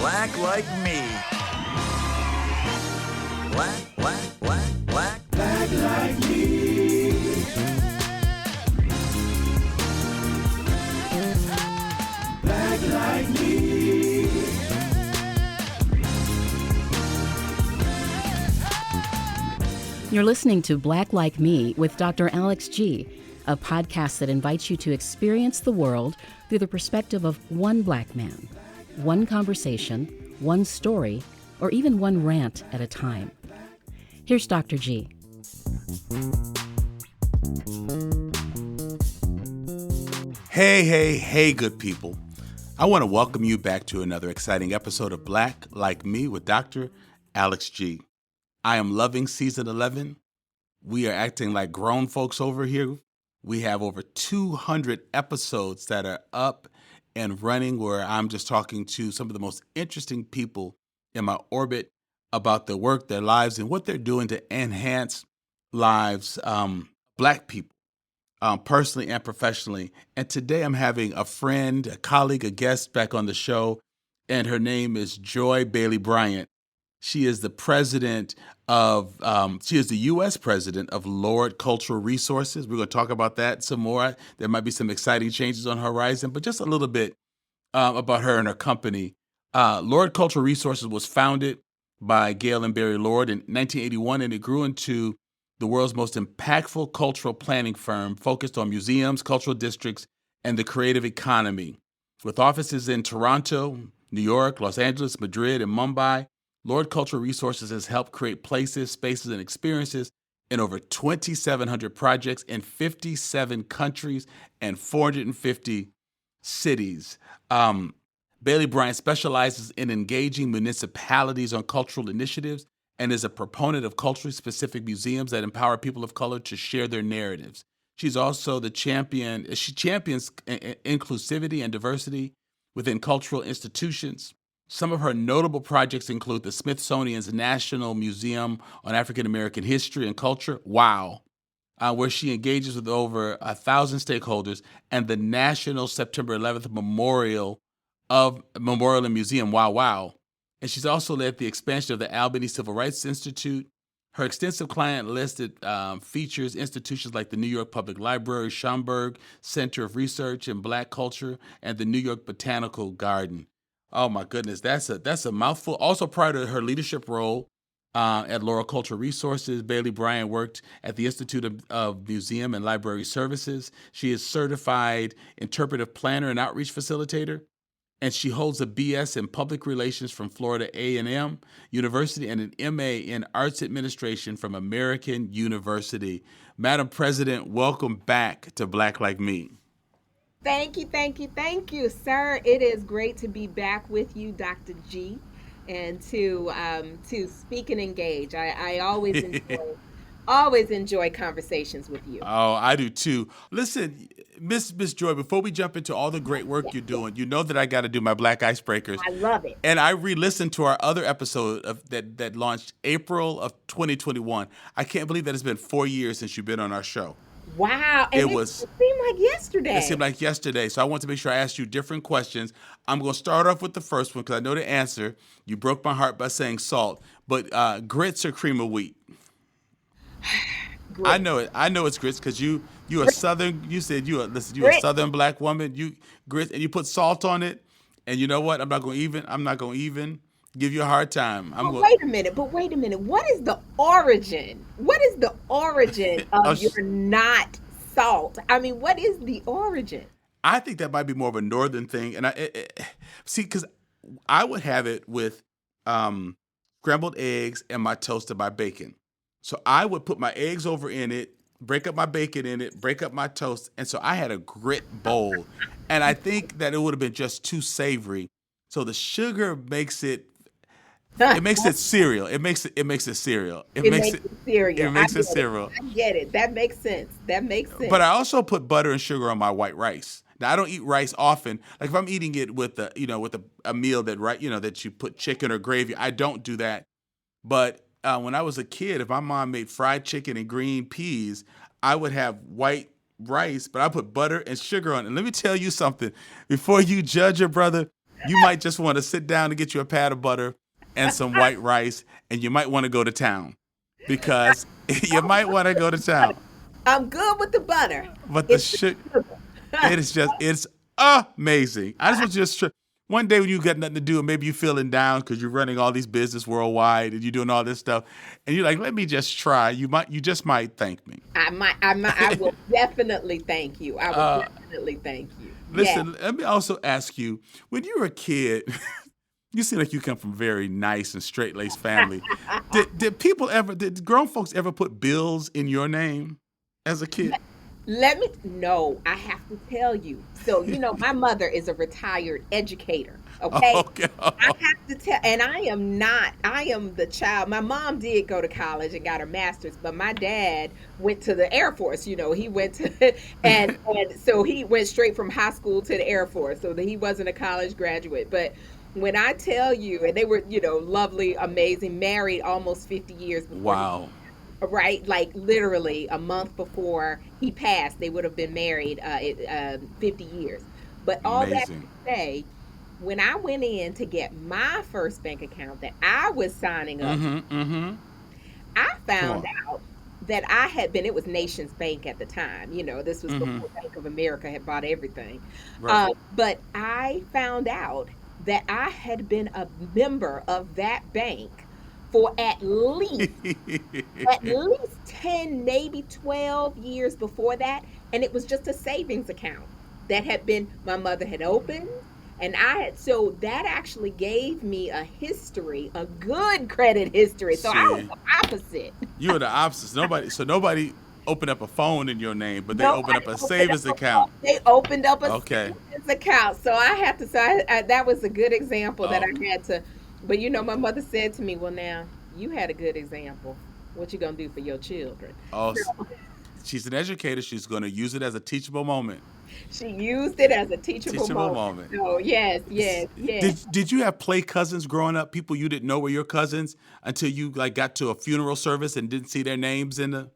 Black like me. Black like me. Black like me. You're listening to Black Like Me with Dr. Alex G., a podcast that invites you to experience the world through the perspective of one black man, one conversation, one story, or even one rant at a time. Here's Dr. G. Hey, good people. I want to welcome you back to another exciting episode of Black Like Me with Dr. Alex G. I am loving season 11. We are acting like grown folks over here. We have over 200 episodes that are up and running where I'm just talking to some of the most interesting people in my orbit about their work, their lives, and what they're doing to enhance lives, Black people, personally and professionally. And today I'm having a friend, a colleague, a guest back on the show, and her name is Joy Bailey-Bryant. She is the she is the U.S. president of Lord Cultural Resources. We're going to talk about that some more. There might be some exciting changes on the horizon, but just a little bit about her and her company. Lord Cultural Resources was founded by Gail and Barry Lord in 1981, and it grew into the world's most impactful cultural planning firm focused on museums, cultural districts, and the creative economy. With offices in Toronto, New York, Los Angeles, Madrid, and Mumbai, Lord Cultural Resources has helped create places, spaces, and experiences in over 2,700 projects in 57 countries and 450 cities. Baily-Bryant specializes in engaging municipalities on cultural initiatives and is a proponent of culturally specific museums that empower people of color to share their narratives. She's also she champions inclusivity and diversity within cultural institutions. Some of her notable projects include the Smithsonian's National Museum on African American History and Culture, WOW, where she engages with over 1,000 stakeholders, and the National September 11th Memorial and Museum, WOW. And she's also led the expansion of the Albany Civil Rights Institute. Her extensive client list features institutions like the New York Public Library, Schomburg Center of Research in Black Culture, and the New York Botanical Garden. Oh my goodness, that's a mouthful. Also, prior to her leadership role at Laurel Cultural Resources, Baily-Bryant worked at the Institute of Museum and Library Services. She is certified interpretive planner and outreach facilitator, and she holds a BS in Public Relations from Florida A&M University and an MA in Arts Administration from American University. Madam President, welcome back to Black Like Me. Thank you, sir. It is great to be back with you, Dr. G, and to speak and engage. I always enjoy conversations with you. Oh, I do too. Listen, Miss Joy, before we jump into all the great work you're doing, you know that I got to do my Black Icebreakers. I love it. And I re-listened to our other episode that launched April of 2021. I can't believe that it's been 4 years since you've been on our show. Wow. And it seemed like yesterday. It seemed like yesterday. So I want to make sure I ask you different questions. I'm going to start off with the first one because I know the answer. You broke my heart by saying salt. But grits or cream of wheat? Grits. I know it's grits because you a Southern. You said you're a Southern Black woman. You grits and you put salt on it. And you know what? I'm not going to even give you a hard time. Wait a minute. What is the origin? Of your not salt? I mean, what is the origin? I think that might be more of a northern thing. And because I would have it with scrambled eggs and my toasted my bacon. So I would put my eggs over in it, break up my bacon in it, break up my toast. And so I had a grit bowl. And I think that it would have been just too savory. So the sugar makes it cereal. It makes it cereal. It makes it cereal. I get it. That makes sense. But I also put butter and sugar on my white rice. Now I don't eat rice often. Like if I'm eating it with a meal that you put chicken or gravy, I don't do that. But when I was a kid, if my mom made fried chicken and green peas, I would have white rice, but I put butter and sugar on it. And let me tell you something. Before you judge your brother, you might just want to sit down and get you a pat of butter and some white rice, and you might want to go to town because you might want to go to town. I'm good with the butter. But the It's the sugar, sugar. it's amazing. I just want you to just one day when you got nothing to do and maybe you're feeling down because you're running all these business worldwide and you're doing all this stuff, and you're like, let me just try. You just might thank me. I will definitely thank you. I will definitely thank you. Listen, Yes. let me also ask you, when you were a kid, you seem like you come from a very nice and straight-laced family. Did grown folks ever put bills in your name as a kid? No, I have to tell you. So, my mother is a retired educator. Okay. Okay. I have to tell, and I am the child. My mom did go to college and got her master's, but my dad went to the Air Force. He went to, and so he went straight from high school to the Air Force, so that he wasn't a college graduate. But when I tell you, and they were, lovely, amazing, married almost 50 years before Wow. right? Like literally a month before he passed, they would have been married 50 years. But all that to Amazing. say, when I went in to get my first bank account that I was signing up, Mm-hmm. Mm-hmm. I Come found on. out that it was Nations Bank at the time. This was Mm-hmm. before Bank of America had bought everything. Right. But I found out that I had been a member of that bank for at least 10, maybe 12 years before that. And it was just a savings account that my mother had opened. And so that actually gave me a good credit history. So I was See, the opposite. you were the opposite. Nobody opened up a phone in your name, but they opened up Nobody a opened savings up account. they opened up a Okay. savings account. So I have to say that was a good example that Oh, I had to. But my mother said to me, "Well, now you had a good example. What you gonna do for your children?" oh, she's an educator. She's going to use it as a teachable moment. She used it as a teachable Teachable moment. moment. So yes, yes, yes. Did you have play cousins growing up? People you didn't know were your cousins until you like got to a funeral service and didn't see their names in the.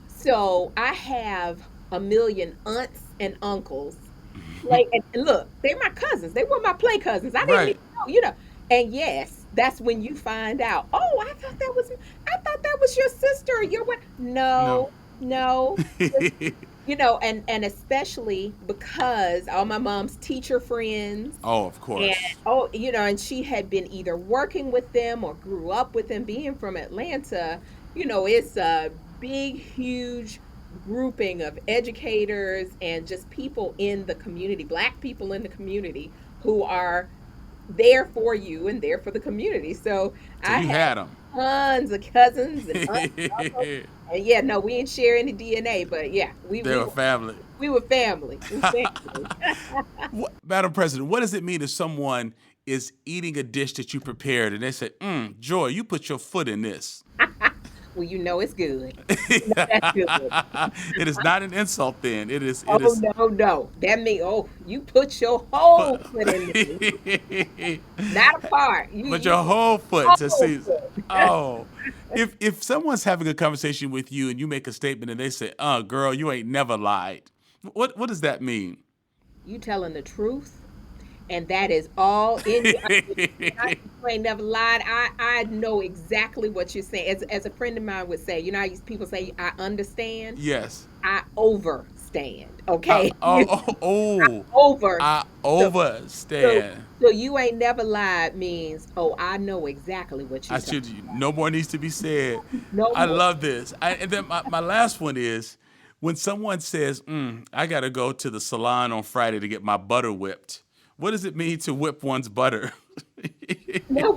So I have a million aunts and uncles. Like, and look, they're my cousins. They were my play cousins. I didn't Right. even know. And yes, that's when you find out. Oh, I thought that was your sister or your what? No. No, no. And especially because all my mom's teacher friends, Oh, of and course. and she had been either working with them or grew up with them. Being from Atlanta, it's a big, huge grouping of educators and just people in the community, black people in the community who are there for you and there for the community. So So I you have had them. tons of cousins and aunts and uncles. They And yeah, no, we didn't share any DNA, but yeah, were family. we were family. We were family. Madam President, what does it mean if someone is eating a dish that you prepared and they say, Joy, you put your foot in this? Well, it's good. That's good. It is not an insult then. It Oh is no, no. That means you put your whole foot in there. Not a part. Put You your whole foot to whole see. foot. Oh. If someone's having a conversation with you and you make a statement and they say, girl, you ain't never lied. What does that mean? You telling the truth, and that is all in you. You ain't never lied. I know exactly what you're saying. As a friend of mine would say, how people say, I understand. Yes. I overstand. Okay. Over. I So, overstand. so you ain't never lied means, I know exactly what you're talking. No more needs to be said. No I more. love this. And then my last one is when someone says, I got to go to the salon on Friday to get my butter whipped. What does it mean to whip one's butter? No,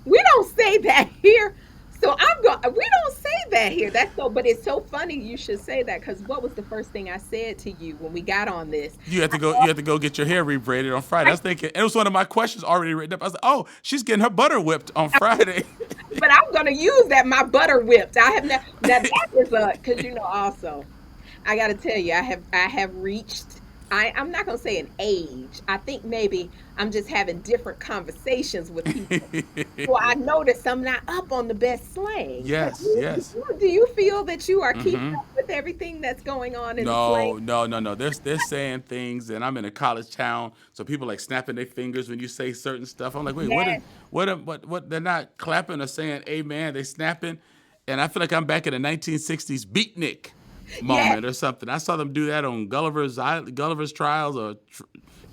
we don't say that here. So we don't say that here. But it's so funny you should say that, because what was the first thing I said to you when we got on this? You have to go get your hair rebraided on Friday. I was thinking, it was one of my questions already written up. I was like, oh, she's getting her butter whipped on Friday. But I'm gonna use that, my butter whipped. I have now that is because also I got to tell you, I have reached I'm not going to say an age. I think maybe I'm just having different conversations with people. So I notice I'm not up on the best slang. But Yes, yes. do you feel that you are keeping Hmm. up with everything that's going on in the slang? No, no, no, no. They're saying things, and I'm in a college town, so people like snapping their fingers when you say certain stuff. I'm like, wait, Yes, what? They're not clapping or saying amen. They snapping, and I feel like I'm back in the 1960s beatnik yes, moment or something. I saw them do that on Gulliver's Trials or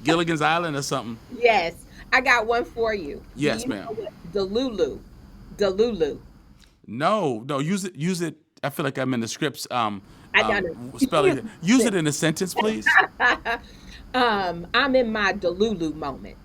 Gilligan's Island or something. yes. I got one for you. Do Yes, you ma'am. know what Delulu? Delulu. No, no. Use it. I feel like I'm in the scripts. I don't Spelling. Use know. it in a sentence, please. I'm in my Delulu moment.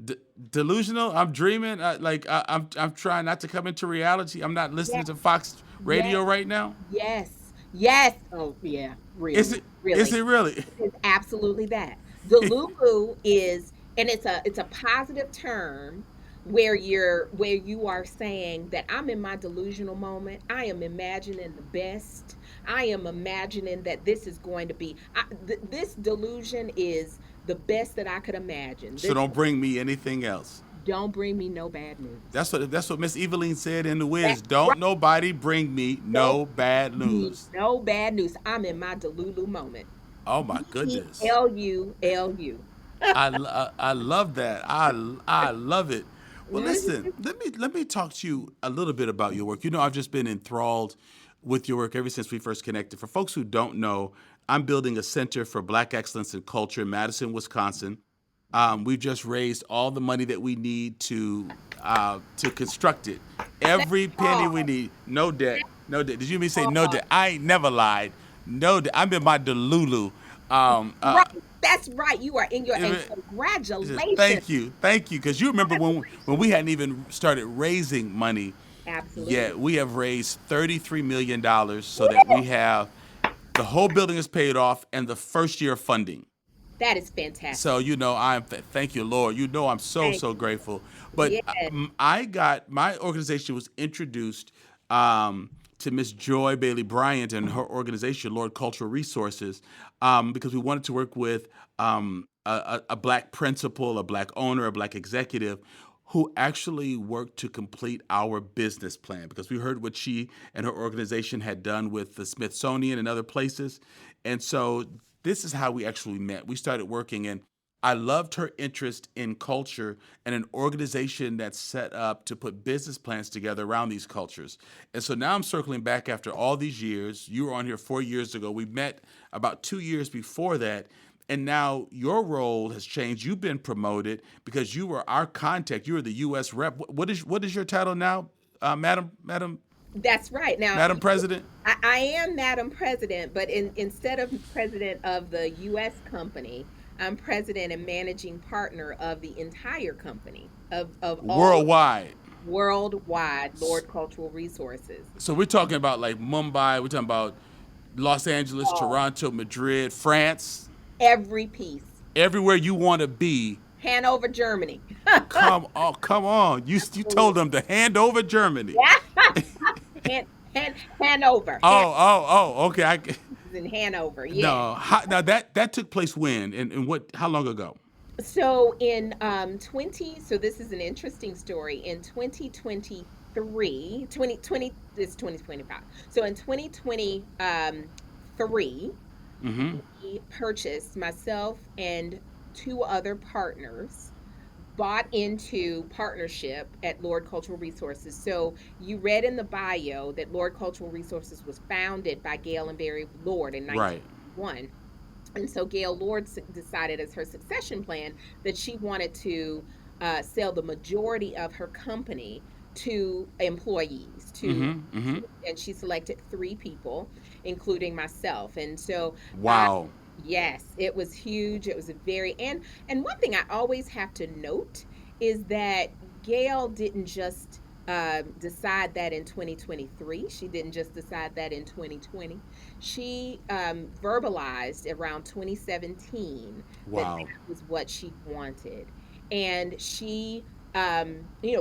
D- Delusional. I'm dreaming. I'm trying not to come into reality. I'm not listening Yes, to Fox yes, Radio right now. yes, yes. Oh, yeah, Is really, it? Is really. it really? It is absolutely that. Delulu is, and it's a positive term where you are saying that I'm in my delusional moment. I am imagining the best. I am imagining that this is going to be this delusion is the best that I could imagine. So This don't bring me anything else. don't bring me no bad news. That's what Miss Eveline said in the Wiz. That's right. Don't nobody bring me Don't no bad bring me news. no bad news. I'm in my Delulu moment. Oh my goodness. Delulu. I love that. I love it. Well, listen, Mhm. let me talk to you a little bit about your work. You know, I've just been enthralled with your work ever since we first connected. For folks who don't know, I'm building a center for Black excellence in culture in Madison, Wisconsin. We've just raised all the money that we need to construct it. Thank Every penny we God. need. No debt. No debt. Did you hear me say no God. debt? I ain't never lied. No debt. I'm in my Delulu. Um, Right. uh, That's right. You are in your and congratulations. thank you, because you remember when we hadn't even started raising money Absolutely. yet. We have raised $33 million so that we have the whole building is paid off and the first year of funding. That is fantastic. So thank you, Lord. You know I'm so Thank so you. grateful. But Yes. I got my organization was introduced to Miss Joy Bailey-Bryant and her organization, Lord Cultural Resources, because we wanted to work with a black principal, a black owner, a black executive who actually worked to complete our business plan because we heard what she and her organization had done with the Smithsonian and other places. And so this is how we actually met. We started working, and I loved her interest in culture and an organization that's set up to put business plans together around these cultures. And so now I'm circling back after all these years. You were on here 4 years ago. We met about 2 years before that. And now your role has changed. You've been promoted because you were our contact. You were the U.S. rep. What is your title now, That's right. Now, Madam President? I am Madam President, but instead of president of the U.S. company, I'm president and managing partner of the entire company of all Worldwide. worldwide Lord Cultural Resources. So we're talking about like Mumbai. We're talking about Los Angeles, Oh, Toronto, Madrid, France, every piece. everywhere you want to be. Hanover, Germany. Come on. You told them to hand over Germany. Han, Hanover. Okay. In Hanover. Yeah. No. Now that took place when and what? How long ago? So in 20, so this is an interesting story. In 2023, 2020 is 2025. So in 2023, Mm-hmm. we purchased, myself and two other partners bought into partnership at Lord Cultural Resources. So you read in the bio that Lord Cultural Resources was founded by Gail and Barry Lord in Right. 1991. And so Gail Lord decided as her succession plan that she wanted to sell the majority of her company to employees Mm-hmm. Mm-hmm. and she selected three people, including myself. And so Wow. yes, it was huge. It was a very and one thing I always have to note is that Gail didn't just decide that in 2023. She didn't just decide that in 2020. She verbalized around 2017 that Wow. that was what she wanted, and she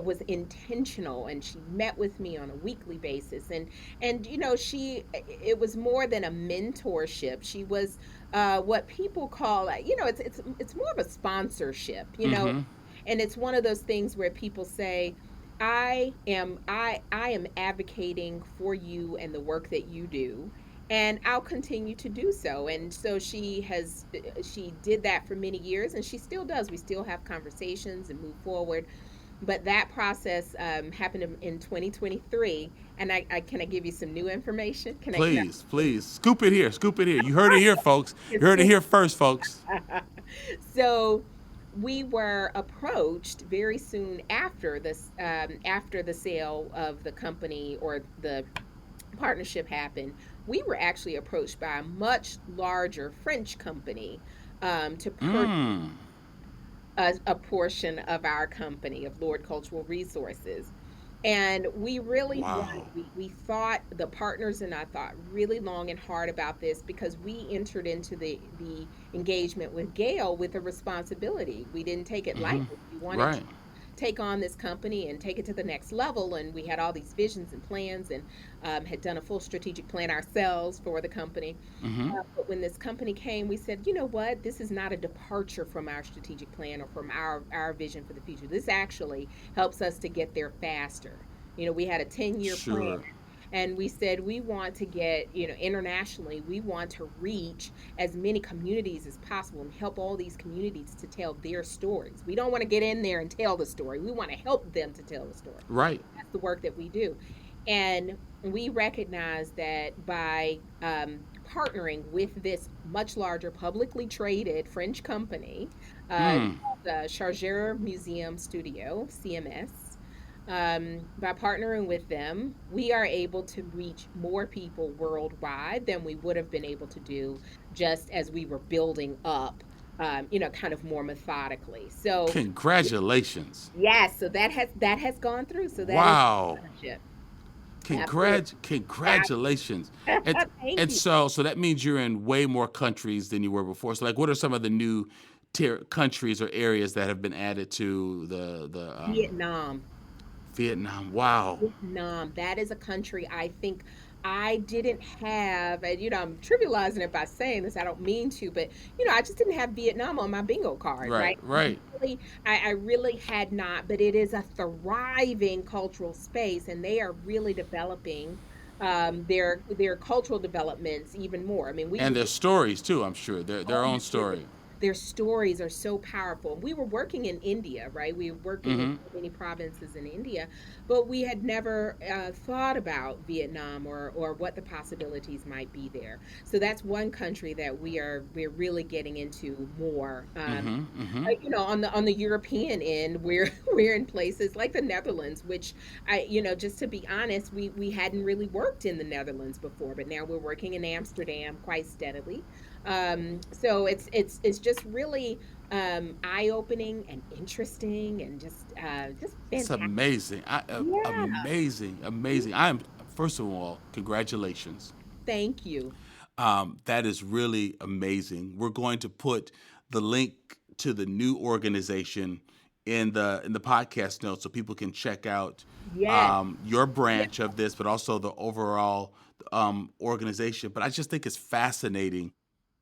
was intentional, and she met with me on a weekly basis, and it was more than a mentorship. She was what people call, it's more of a sponsorship, Mm-hmm. and it's one of those things where people say, I am advocating for you and the work that you do, and I'll continue to do so. And so she did that for many years, and she still does. We still have conversations and move forward. But that process happened in 2023. And I can I give you some new information? Can I Please, please, scoop it here, scoop it here. You heard it here, folks. You heard it here first, folks. So we were approached very soon after this, after the sale of the company, or the partnership happened. We were actually approached by a much larger French company to purchase Mm. a portion of our company, of Lord Cultural Resources. And we really wanted, Wow. we thought, the partners and I thought really long and hard about this, because we entered into the engagement with Gail with a responsibility. We didn't take it Mm-hmm. lightly. We wanted to Right. take on this company and take it to the next level. And we had all these visions and plans, and had done a full strategic plan ourselves for the company. Mm-hmm. But when this company came, we said, you know what? This is not a departure from our strategic plan or from our vision for the future. This actually helps us to get there faster. We had a 10-year plan, Sure. and we said we want to get, internationally, we want to reach as many communities as possible and help all these communities to tell their stories. We don't want to get in there and tell the story. We want to help them to tell the story. Right. That's the work that we do. And we recognize that by partnering with this much larger publicly traded French company, Mm. the Chargeur Museum Studio, CMS, by partnering with them, we are able to reach more people worldwide than we would have been able to do just as we were building up, kind of more methodically. So, Congratulations. yes, so that has gone through. So that is Wow. partnership. Absolutely. Congratulations. And Thank and you. so that means you're in way more countries than you were before. So like what are some of the new countries or areas that have been added to the Vietnam. Vietnam? Wow. Vietnam. That is a country I think I didn't have, and I'm trivializing it by saying this. I don't mean to, but I just didn't have Vietnam on my bingo card, Right, right? right. Really, I really had not, but it is a thriving cultural space, and they are really developing their cultural developments even more. I mean, we And their stories too, I'm sure. Their Oh own my goodness. story. Their stories are so powerful. We were working in India, right? We were working in Mm-hmm. so many provinces in India, but we had never thought about Vietnam, or what the possibilities might be there. So that's one country that we're really getting into more. Mm-hmm. Mm-hmm. On the European end, we're we're in places like the Netherlands, which just to be honest, we hadn't really worked in the Netherlands before, but now we're working in Amsterdam quite steadily. So it's just really eye-opening and interesting, and just It's fantastic. amazing. Yeah. Amazing, amazing. I am first of all, congratulations. Thank you. That is really amazing. We're going to put the link to the new organization in the podcast notes so people can check out Yes. your branch of this, but also the overall organization. But I just think it's fascinating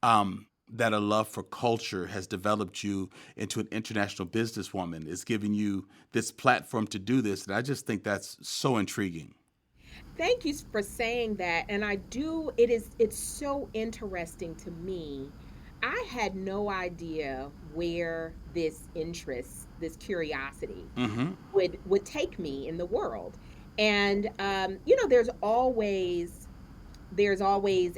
that a love for culture has developed you into an international businesswoman. It's given you this platform to do this, and I just think that's so intriguing. Thank you for saying that. And I do, it's so interesting to me. I had no idea where this interest, this curiosity Mm-hmm. would take me in the world. And there's always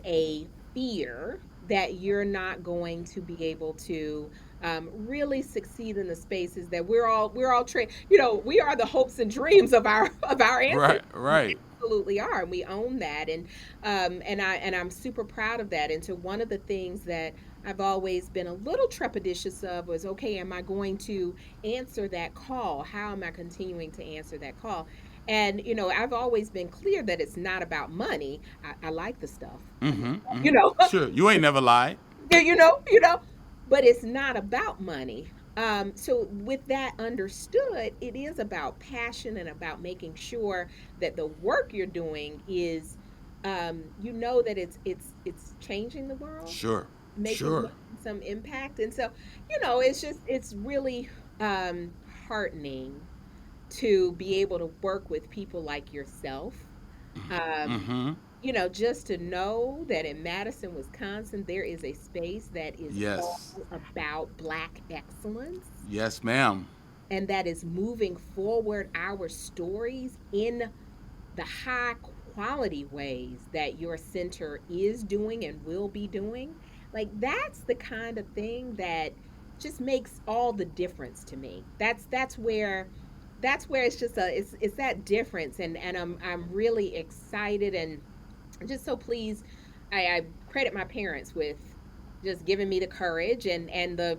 a fear that you're not going to be able to really succeed in the spaces that we're all trained. We are the hopes and dreams of our ancestors. Right, We right. absolutely are, and we own that. And I'm super proud of that. And so one of the things that I've always been a little trepidatious of was, okay, am I going to answer that call? How am I continuing to answer that call? And I've always been clear that it's not about money. I like the stuff. Mm-hmm. Mm-hmm. You know, Sure, you ain't never lied. you know, but it's not about money. So with that understood, it is about passion and about making sure that the work you're doing is, you know, that it's changing the world, Sure, making sure. some impact. And so, you know, it's just it's really heartening to be able to work with people like yourself. Um, Mm-hmm. you know, just to know that in Madison, Wisconsin, there is a space that is all Yes. about Black excellence Yes, ma'am. and that is moving forward our stories in the high quality ways that your center is doing and will be doing. Like that's the kind of thing that just makes all the difference to me. That's where it's just a it's that difference, and I'm really excited and just so pleased. I credit my parents with just giving me the courage and the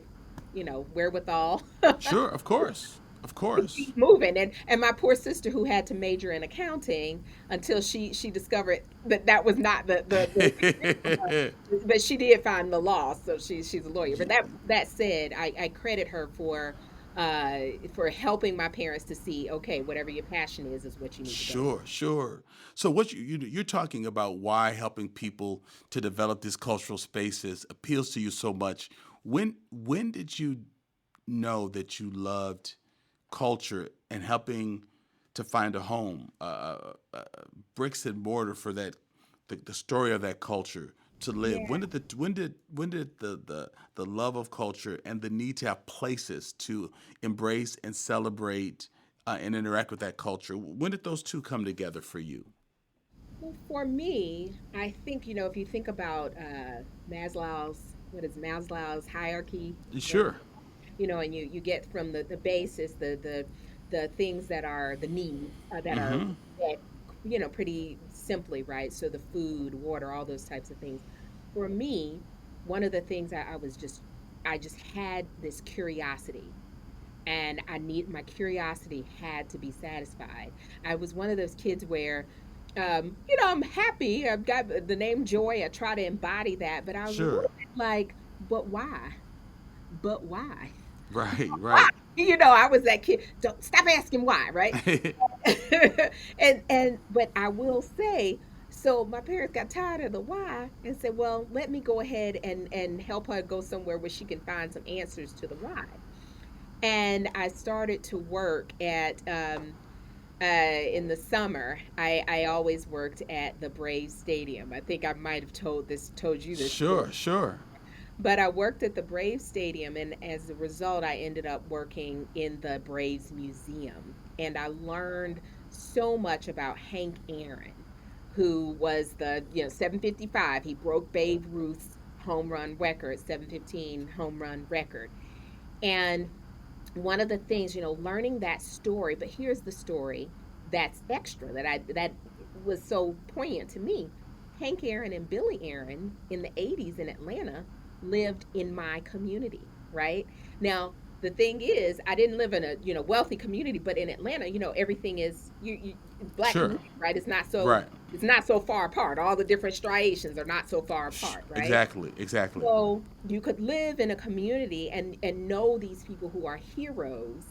wherewithal Sure, of course. Of to course. keep moving. And my poor sister who had to major in accounting until she discovered that that was not the but she did find the law, so she's a lawyer. But that said, I credit her for helping my parents to see, okay, whatever your passion is what you need to go. Sure, sure. So what you're talking about why helping people to develop these cultural spaces appeals to you so much. When did you know that you loved culture and helping to find a home, bricks and mortar for the story of that culture to live? Yeah. When did the love of culture and the need to have places to embrace and celebrate and interact with that culture? When did those two come together for you? Well, for me, I think, if you think about Maslow's hierarchy, Sure. and you get from the basis, the things that are the needs that are Mm-hmm. met, pretty simply, right? So the food, water, all those types of things. For me, one of the things I just had this curiosity, and my curiosity had to be satisfied. I was one of those kids where I'm happy. I've got the name Joy. I try to embody that, but I was a Sure. little bit like, but why? But why? Right. Why? Right. I was that kid. Don't stop asking why, right? And but I will say, so my parents got tired of the why and said, well, let me go ahead and help her go somewhere where she can find some answers to the why. And I started to work at in the summer. I always worked at the Braves Stadium. I think I might have told you this story. Sure. Sure. But I worked at the Braves Stadium, and as a result, I ended up working in the Braves Museum. And I learned so much about Hank Aaron, who was the 755. He broke Babe Ruth's home run record, 715 home run record. And one of the things, learning that story, but here's the story that's extra that was so poignant to me. Hank Aaron and Billy Aaron in the 80s in Atlanta lived in my community, right? Now, the thing is, I didn't live in a, wealthy community, but in Atlanta, everything is black Sure. community, right? Right. It's not so far apart. All the different striations are not so far apart, right? Exactly. Exactly. So you could live in a community and know these people who are heroes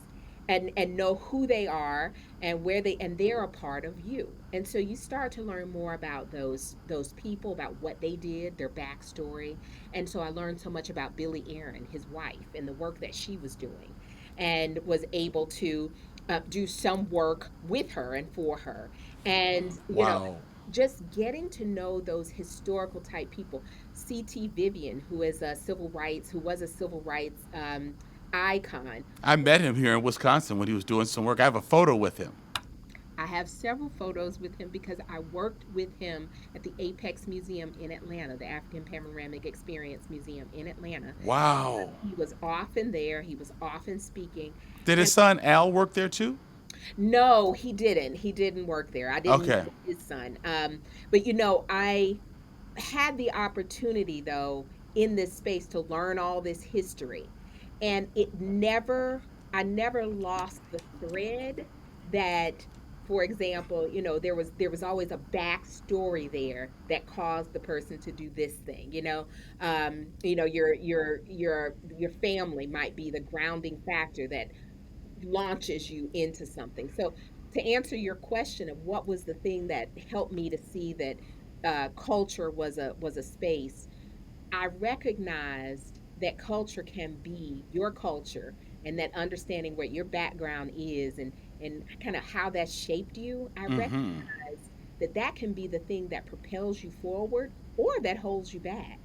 and know who they are and where they're a part of you. And so you start to learn more about those people, about what they did, their backstory. And so I learned so much about Billy Aaron, his wife, and the work that she was doing, and was able to do some work with her and for her. And Wow. just getting to know those historical type people. C.T. Vivian, who was a civil rights icon. I met him here in Wisconsin when he was doing some work. I have a photo with him. I have several photos with him because I worked with him at the Apex Museum in Atlanta, the African Panoramic Experience Museum in Atlanta. Wow. He was often there. He was often speaking. Did his And son Al work there too? no, he didn't. He didn't work there. I didn't Okay. know his son. But I had the opportunity though in this space to learn all this history, and I never lost the thread that for example, there was always a backstory there that caused the person to do this thing. Your family might be the grounding factor that launches you into something. So to answer your question of what was the thing that helped me to see that culture was a space, I recognized that culture can be your culture, and that understanding what your background is, and kind of how that shaped you. I Mm-hmm. recognize that that can be the thing that propels you forward or that holds you back,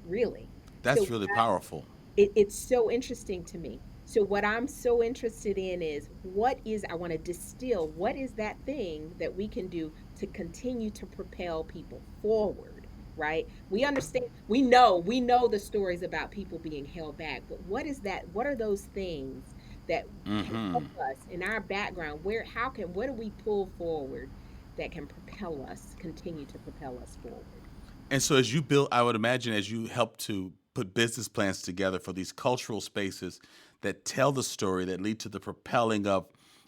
really. That's So really powerful. it's so interesting to me. So what I'm so interested in is I want to distill what is that thing that we can do to continue to propel people forward, right? We understand, we know the stories about people being held back, but what are those things that can Mm-hmm. help us in our background? What do we pull forward that can propel us, continue to propel us forward? And so, as you build, I would imagine as you help to put business plans together for these cultural spaces that tell the story, that lead to the propelling of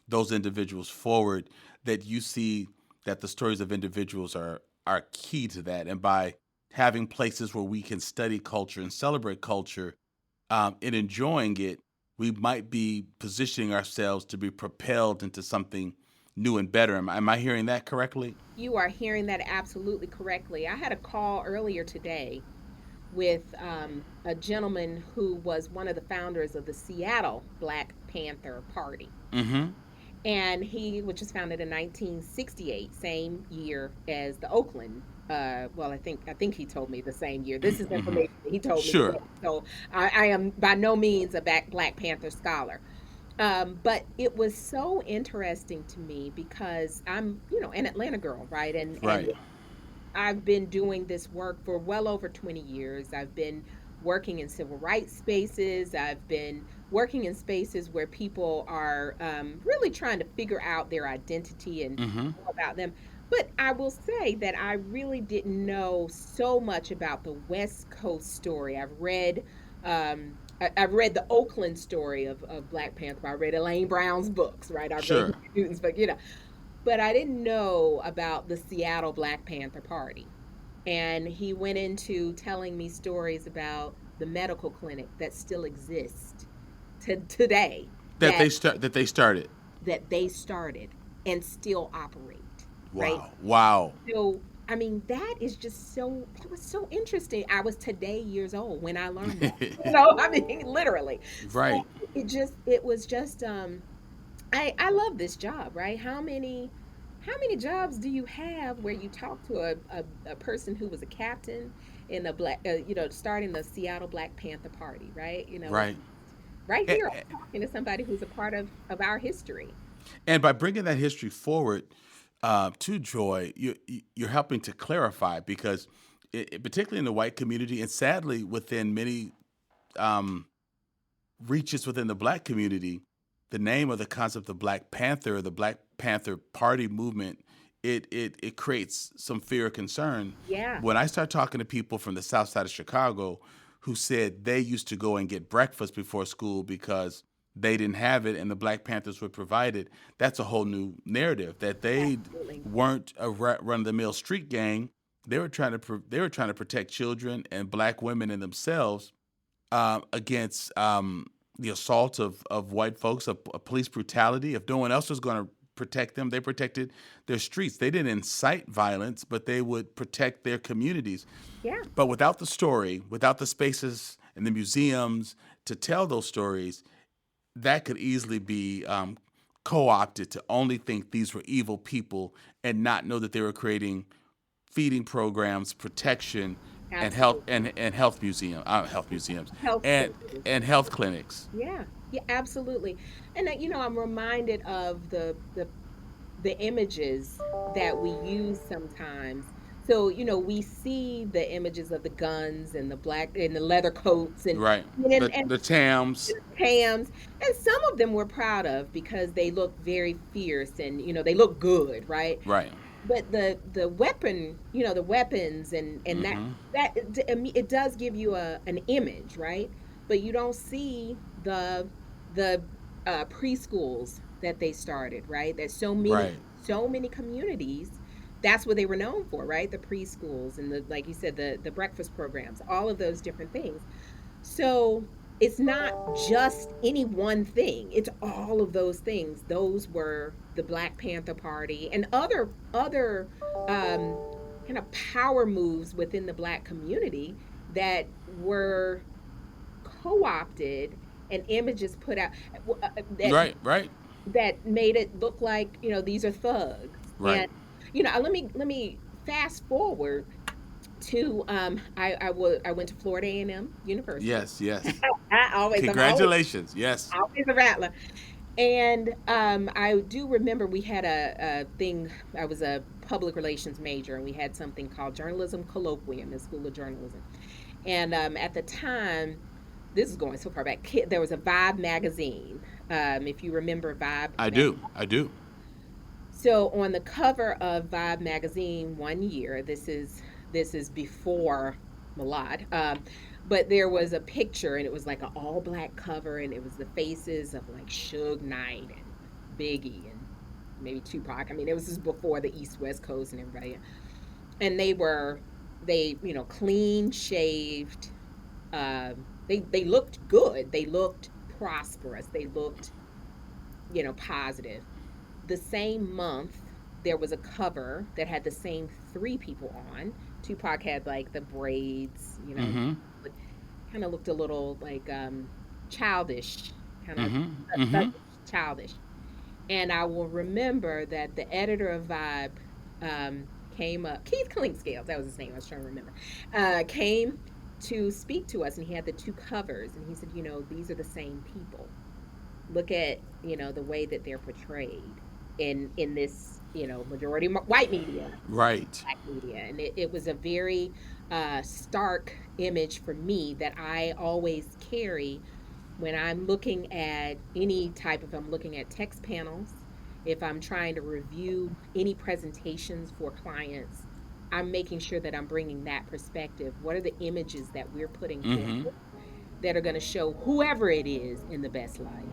those individuals forward, that you see that the stories of individuals are key to that. And by having places where we can study culture and celebrate culture, and enjoying it, we might be positioning ourselves to be propelled into something new and better. Am I hearing that correctly? You are hearing that absolutely correctly. I had a call earlier today with a gentleman who was one of the founders of the Seattle Black Panther Party. Mm-hmm. And which was founded in 1968, same year as the Oakland. Well, I think he told me the same year. This is Mm-hmm. information that he told me Sure. today. So I am by no means a Black Panther scholar. But it was so interesting to me because I'm, an Atlanta girl, right? And Right. I've been doing this work for well over 20 years. I've been working in civil rights spaces. I've been working in spaces where people are really trying to figure out their identity and Mm-hmm. know about them. But I will say that I really didn't know so much about the West Coast story. I've read the Oakland story of Black Panther. I read Elaine Brown's books, right? I read Sure. Newton's book, but I didn't know about the Seattle Black Panther Party. And he went into telling me stories about the medical clinic that still exists today that That they started. they started and still operate, right? Wow. Wow. So, I mean, it was so interesting. I was today years old when I learned that. I mean, literally. So Right. it was just I love this job, right? How many jobs do you have where you talk to a person who was a captain in starting the Seattle Black Panther Party, right? It's Right. right And, here. I'm talking to somebody who's a part of our history. and by bringing that history forward to Joy, you're helping to clarify because, particularly in the white community, and sadly within many um, reaches within the black community, the name of the concept of Black Panther, the Black Panther Party movement, it creates some fear or concern. Yeah, When I start talking to people from the south side of Chicago who said they used to go and get breakfast before school because they didn't have it and the Black Panthers would provide it, that's a whole new narrative that they absolutely. weren't a run of the mill street gang. They were trying to protect children and black women and themselves against the assault of white folks, of police brutality. If no one else was going to protect them, they protected their streets. They didn't incite violence, but they would protect their communities. Yeah, But without the story, without the spaces and the museums to tell those stories, that could easily be co-opted to only think these were evil people and not know that they were creating feeding programs, protection, absolutely. and health museums Health and spaces. and health clinics. Yeah, yeah, absolutely. And I'm reminded of the images that we use sometimes. So, we see the images of the guns and the black and the leather coats Right. and The TAMs. cams, and some of them we're proud of because they look very fierce and they look good, right? Right. But the weapon, the weapons and Mm-hmm. it does give you an image, right? But you don't see the preschools that they started, right? That Right. so many communities, that's what they were known for, right? The preschools and the, like you said, the breakfast programs, all of those different things. So it's not just any one thing. It's all of those things. Those were the Black Panther Party and other um, kind of power moves within the Black community that were co-opted and images put out that Right. Right. that made it look like, these are thugs. Right. And let me fast forward to I went to Florida A&M University. Yes. Yes. I'm always Congratulations. Yes. always a rattler. And I do remember we had a thing. I was a public relations major, and we had something called journalism colloquium in School of Journalism. And at the time, this is going so far back, there was a Vibe magazine. If you remember Vibe I magazine. do. I do. So on the cover of Vibe magazine one year, this is before Malad, but there was a picture, and it was like an all black cover, and it was the faces of like Suge Knight and Biggie and maybe Tupac. I mean, it was just before the East West Coast and everybody, and they clean shaved. They looked good. They looked prosperous. They looked positive. The same month, there was a cover that had the same three people on. Tupac had like the braids, Mm-hmm. kind of looked a little like childish, kind Mm-hmm. of Mm-hmm. childish. And I will remember that the editor of Vibe came up, Keith Clinkscales, that was his name, I was trying to remember, came to speak to us, and he had the two covers, and he said, these are the same people. Look at, the way that they're portrayed in this, majority white media, Right. black media. And it was a very stark image for me that I always carry when I'm looking at I'm looking at text panels, if I'm trying to review any presentations for clients, I'm making sure that I'm bringing that perspective. What are the images that we're putting Mm-hmm. forward that are going to show whoever it is in the best light?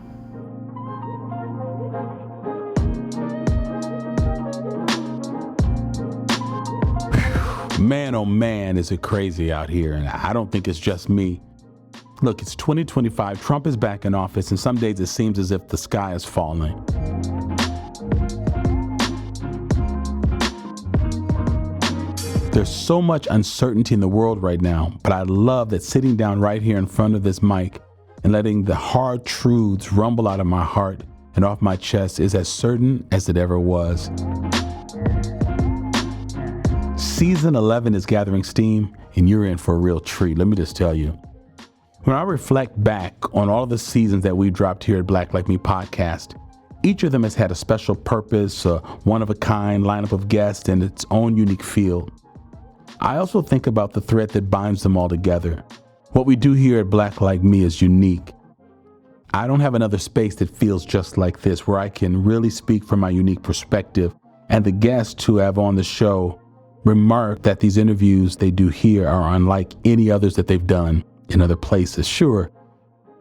Man, oh man, is it crazy out here. And I don't think it's just me. Look, it's 2025. Trump is back in office, and some days it seems as if the sky is falling. There's so much uncertainty in the world right now, but I love that sitting down right here in front of this mic and letting the hard truths rumble out of my heart and off my chest is as certain as it ever was. Season 11 is gathering steam, and you're in for a real treat. Let me just tell you. When I reflect back on all the seasons that we dropped here at Black Like Me podcast, each of them has had a special purpose, a one-of-a-kind lineup of guests, and its own unique feel. I also think about the thread that binds them all together. What we do here at Black Like Me is unique. I don't have another space that feels just like this, where I can really speak from my unique perspective. And the guests who have on the show remark that these interviews they do here are unlike any others that they've done in other places. Sure,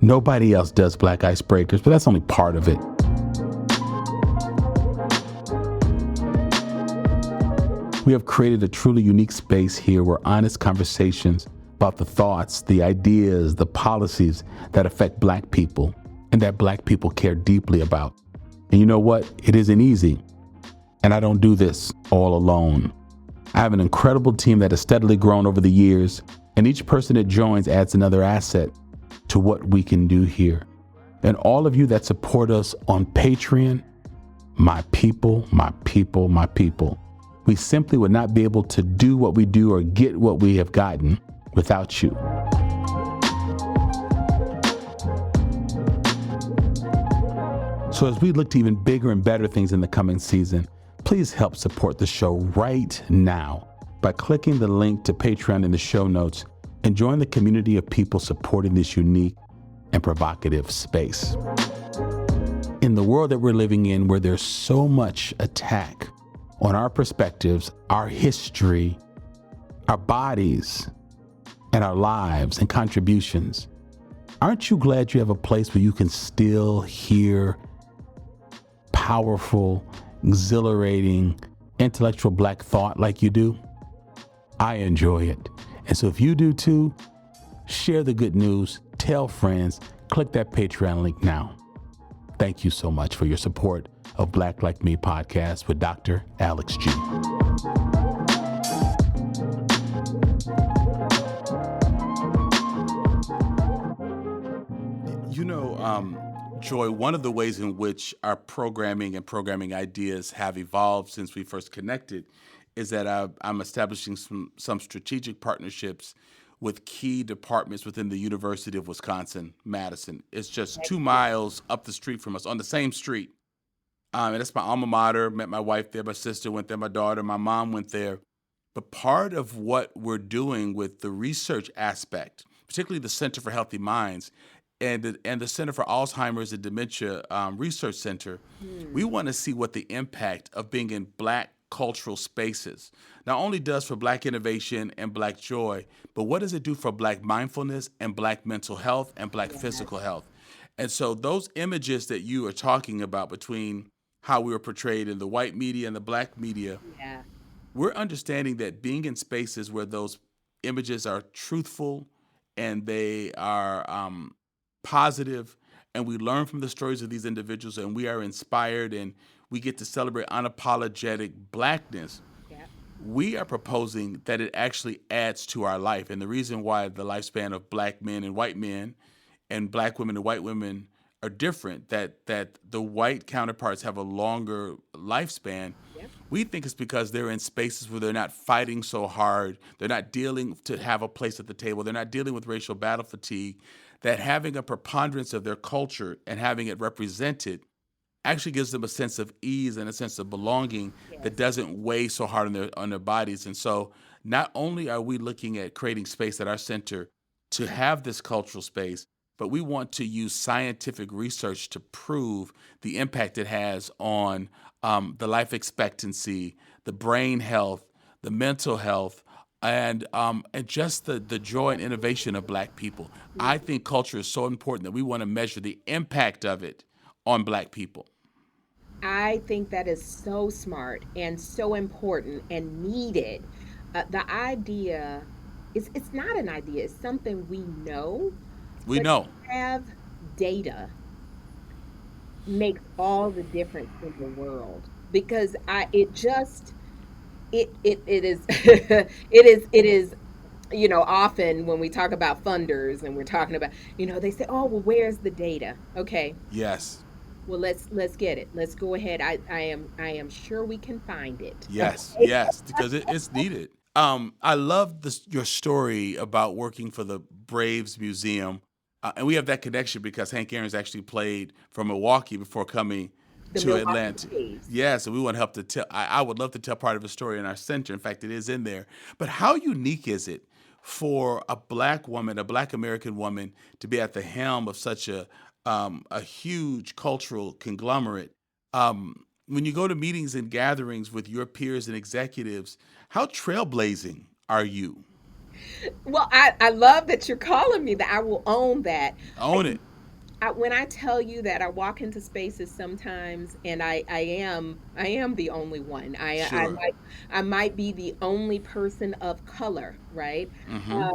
nobody else does Black Icebreakers, but that's only part of it. We have created a truly unique space here where honest conversations about the thoughts, the ideas, the policies that affect Black people and that Black people care deeply about. And you know what? It isn't easy. And I don't do this all alone. I have an incredible team that has steadily grown over the years, and each person that joins adds another asset to what we can do here. And all of you that support us on Patreon, my people, my people, my people. We simply would not be able to do what we do or get what we have gotten without you. So as we look to even bigger and better things in the coming season, please help support the show right now by clicking the link to Patreon in the show notes and join the community of people supporting this unique and provocative space. In the world that we're living in, where there's so much attack on our perspectives, our history, our bodies, and our lives and contributions, aren't you glad you have a place where you can still hear powerful, exhilarating, intellectual Black thought like you do, I enjoy it. And so if you do too, share the good news, tell friends, click that Patreon link now. Thank you so much for your support of Black Like Me podcast with Dr. Alex G. Joy, one of the ways in which our programming and programming ideas have evolved since we first connected is that I'm establishing some strategic partnerships with key departments within the University of Wisconsin, Madison. It's just 2 miles up the street from us, on the same street. And that's my alma mater. Met my wife there, my sister went there, my daughter, my mom went there. But part of what we're doing with the research aspect, particularly the Center for Healthy Minds, and the Center for Alzheimer's and Dementia Research Center, we want to see what the impact of being in Black cultural spaces not only does for Black innovation and Black joy, but what does it do for Black mindfulness and Black mental health and Black physical health? And so those images that you are talking about between how we were portrayed in the white media and the Black media, we're understanding that being in spaces where those images are truthful and they are positive, and we learn from the stories of these individuals, and we are inspired, and we get to celebrate unapologetic Blackness. We are proposing that it actually adds to our life. And the reason why the lifespan of Black men and white men and Black women and white women are different, that the white counterparts have a longer lifespan, we think it's because they're in spaces where they're not fighting so hard, they're not dealing to have a place at the table, they're not dealing with racial battle fatigue, that having a preponderance of their culture and having it represented actually gives them a sense of ease and a sense of belonging that doesn't weigh so hard on their bodies. And so not only are we looking at creating space at our center to have this cultural space, but we want to use scientific research to prove the impact it has on the life expectancy, the brain health, the mental health, and just the joy and innovation of Black people. I think culture is so important that we want to measure the impact of it on Black people. I think that is so smart and so important and needed. The idea it's not an idea, it's something we know. We know. To have data makes all the difference in the world, because it is it is often when we talk about funders and we're talking about, they say, oh, well, where's the data? Okay. Yes. Well, let's get it. Let's go ahead. I am sure we can find it. Yes, Okay? yes, because it's needed. I love your story about working for the Braves Museum, and we have that connection because Hank Aaron's actually played for Milwaukee before coming to Atlanta. Yeah, so we want to help to tell. I would love to tell part of his story in our center. In fact, it is in there. But how unique is it for a Black woman, a Black American woman, to be at the helm of such a huge cultural conglomerate? When you go to meetings and gatherings with your peers and executives, how trailblazing are you? Well, I love that you're calling me that. I will own that. Own it. When I tell you that I walk into spaces sometimes, and I am the only one. Sure. I might be the only person of color, right? Mm-hmm.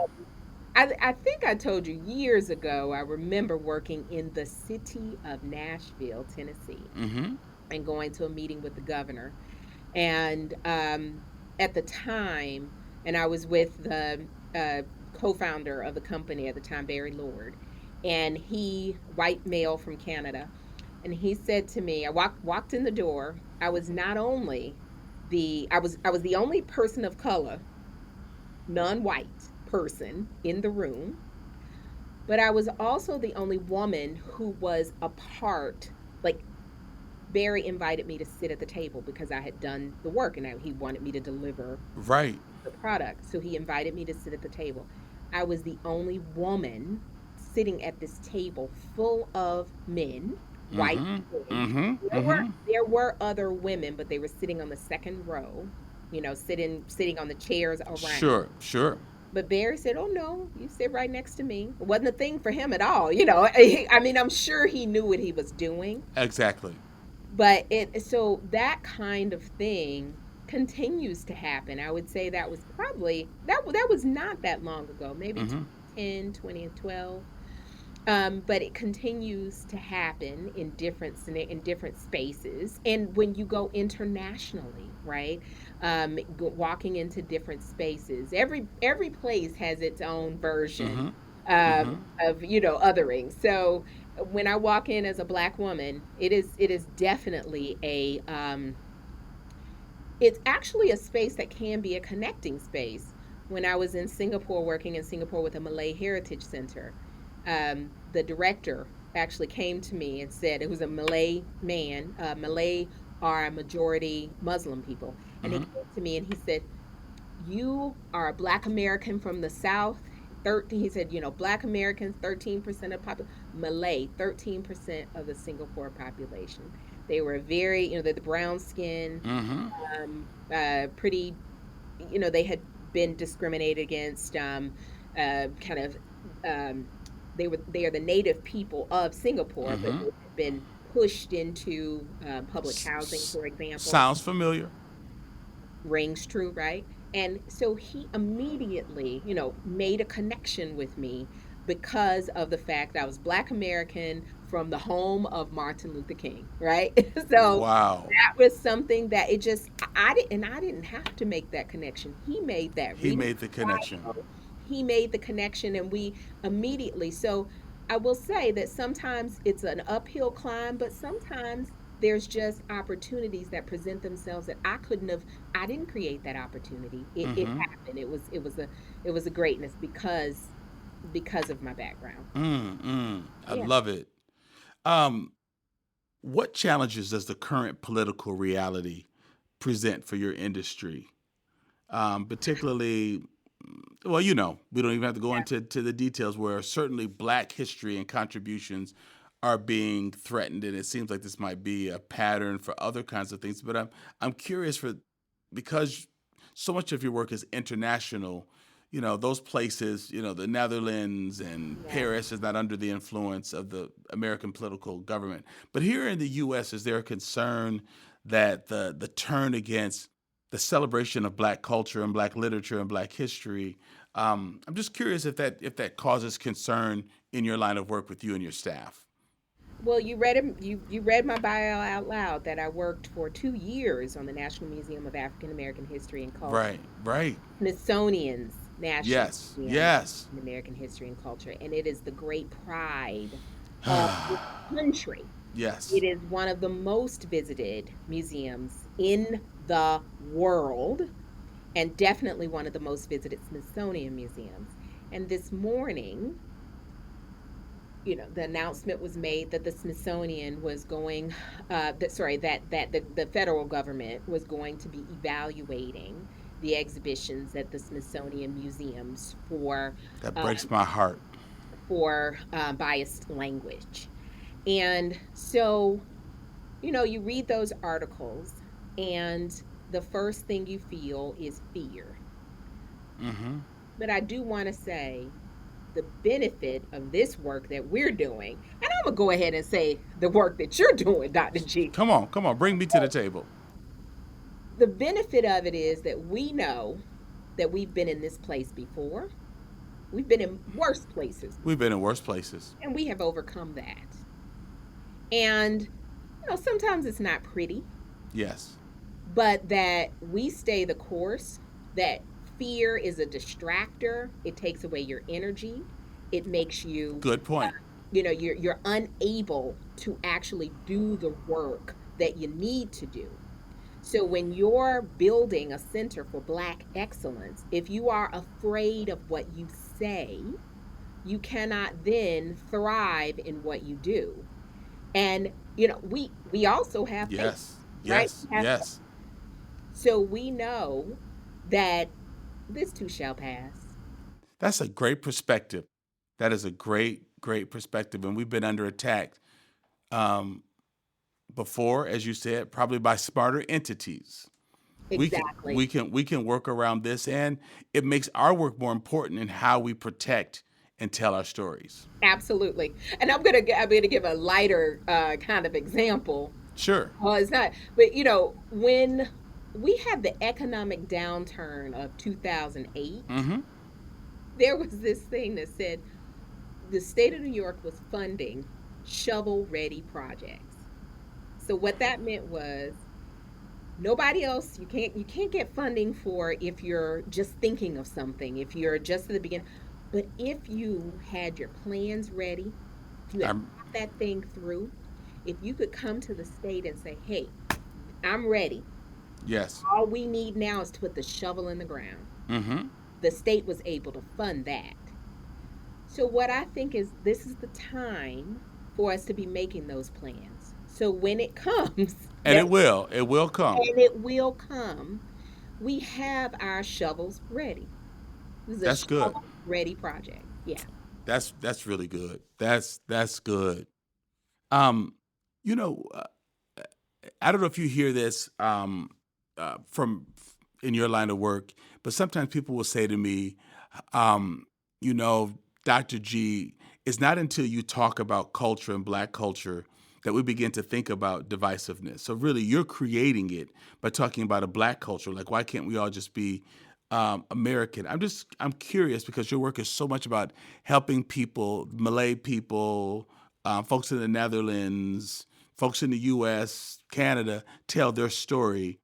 I think I told you years ago, I remember working in the city of Nashville, Tennessee, Mm-hmm. and going to a meeting with the governor. And at the time, and I was with the co-founder of the company at the time, Barry Lord, and white male from Canada, and he said to me, I walked in the door. I was not only I was the only person of color, non-white person in the room, but I was also the only woman who was a part. Like, Barry invited me to sit at the table because I had done the work, and he wanted me to deliver Right. the product. So he invited me to sit at the table. I was the only woman sitting at this table full of men, white men. Mm-hmm. There were other women, but they were sitting on the second row, sitting on the chairs around. Sure. But Barry said, oh, no, you sit right next to me. It wasn't a thing for him at all. I'm sure he knew what he was doing. Exactly. But so that kind of thing continues to happen. I would say that was probably that was not that long ago, maybe Mm-hmm. 2010, 2012. But it continues to happen in in different spaces, and when you go internationally, right? Walking into different spaces, every place has its own version Mm-hmm. Mm-hmm. of othering. So when I walk in as a Black woman, it is definitely a it's actually a space that can be a connecting space. When I was in Singapore, working in Singapore with a Malay Heritage Center, the director actually came to me and said, it was a Malay man. Malay are a majority Muslim people. And he Mm-hmm. came to me and he said, "You are a Black American from the South." 13, he said, Black Americans, 13% of Malay, 13% of the Singapore population. They were very, they're the brown skin, Mm-hmm. pretty, they had been discriminated against, kind of, um, they are the native people of Singapore, but Mm-hmm. they had been pushed into public housing, for example. Sounds familiar. Rings true, right? And so he immediately, made a connection with me because of the fact that I was Black American from the home of Martin Luther King, right? So Wow. that was something that it just I didn't have to make that connection. He made that He reading made the connection. the Bible. He made the connection, and we immediately. So I will say that sometimes it's an uphill climb, but sometimes there's just opportunities that present themselves that I didn't create that opportunity. It Mm-hmm. happened. It was a greatness because of my background. Mm-hmm. I Yeah. love it. Um, what challenges does the current political reality present for your industry? Particularly, well, we don't even have to go into the details where certainly Black history and contributions are being threatened, and it seems like this might be a pattern for other kinds of things. But I'm curious because so much of your work is international. Those places, the Netherlands and Yeah. Paris is not under the influence of the American political government. But here in the U.S., is there a concern that the turn against the celebration of Black culture and Black literature and Black history? I'm just curious if that causes concern in your line of work with you and your staff. Well, you read my bio out loud that I worked for 2 years on the National Museum of African American History and Culture, Right, right. Smithsonian's National Yes, Museum of yes. African American History and Culture, and it is the great pride of this country. It Yes. is one of the most visited museums in the world, and definitely one of the most visited Smithsonian museums. And this morning, the announcement was made that the Smithsonian was going, that the federal government was going to be evaluating the exhibitions at the Smithsonian museums That uh, breaks my heart. biased language. And so, you read those articles, and the first thing you feel is fear. Mm-hmm. But I do want to say the benefit of this work that we're doing, and I'm gonna go ahead and say the work that you're doing, Dr. G. Come on, bring me to the table. The benefit of it is that we know that we've been in this place before. We've been in worse places, We've been in worse places. and we have overcome that. And sometimes it's not pretty, Yes. but that we stay the course, that fear is a distractor. It takes away your energy. It makes you, Good point. you're unable to actually do the work that you need to do. So when you're building a center for Black excellence, if you are afraid of what you say, you cannot then thrive in what you do. And we also have faith, Yes. right? Yes. We have faith. Yes. So we know that this too shall pass. That's a great perspective. That is a great perspective. And we've been under attack um, before, as you said, probably by smarter entities. We can Exactly. we can work around this, and it makes our work more important in how we protect and tell our stories. Absolutely. And I'm gonna give a lighter kind of example. Sure. Oh, it's not. But when we had the economic downturn of 2008, Mm-hmm. there was this thing that said the state of New York was funding shovel-ready projects. So what that meant was nobody else, you can't get funding for if you're just thinking of something, if you're just at the beginning. But if you had your plans ready, if you had I'm, thought that thing through, if you could come to the state and say, "Hey, I'm ready. yes. All we need now is to put the shovel in the ground." Mm-hmm. The state was able to fund that. So what I think is this is the time for us to be making those plans. So when it comes, And that it will. It will come. and it will come, we have our shovels ready. This is a That's good. shovel ready project. Yeah. That's really good. That's good. Um, you know, I don't know if you hear this from in your line of work, but sometimes people will say to me, um, you know, Dr. G, it's not until you talk about culture and Black culture that we begin to think about divisiveness. So really, you're creating it by talking about a Black culture. Like, why can't we all just be American? I'm curious because your work is so much about helping people, Malay people, folks in the Netherlands, folks in the U.S., Canada, tell their story.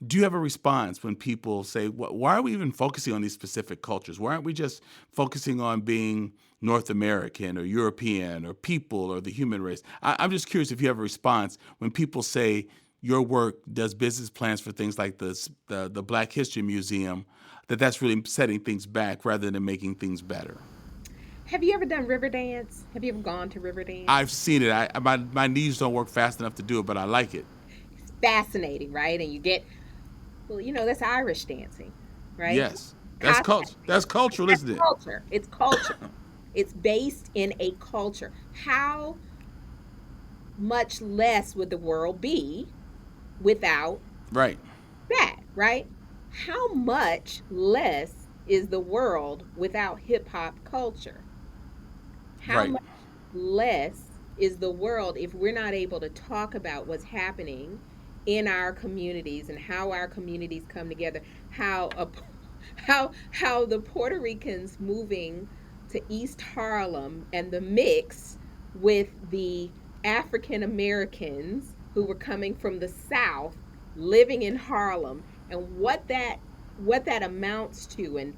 Do you have a response when people say, why are we even focusing on these specific cultures? Why aren't we just focusing on being North American or European or people or the human race? I'm just curious if you have a response when people say your work does business plans for things like this, the Black History Museum, that's really setting things back rather than making things better. Have you ever done river dance? Have you ever gone to river dance? I've seen it. My knees don't work fast enough to do it, but I like it. It's fascinating, right? And you get, well, that's Irish dancing, right? Yes, that's culture. Cossack That's dancing. cultural, That's isn't it? culture. It's culture. It's based in a culture. How much less would the world be without Right, that, right? How much less is the world without hip hop culture? How right. much less is the world if we're not able to talk about what's happening in our communities and how our communities come together? How the Puerto Ricans moving to East Harlem and the mix with the African Americans who were coming from the South living in Harlem, and what that amounts to, and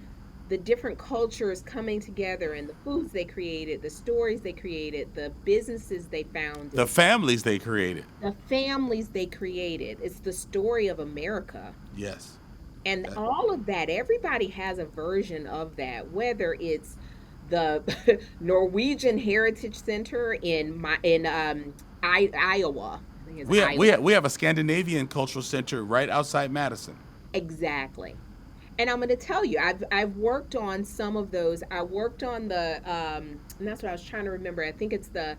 the different cultures coming together, and the foods they created, the stories they created, the businesses they The founded, families they created. the families they created. It's the story of America. Yes. And That, all of that, everybody has a version of that, whether it's the Norwegian Heritage Center in Iowa. I think it's Iowa. we have a Scandinavian cultural center right outside Madison. Exactly. And I'm going to tell you, I've worked on some of those. I worked on and that's what I was trying to remember. I think it's the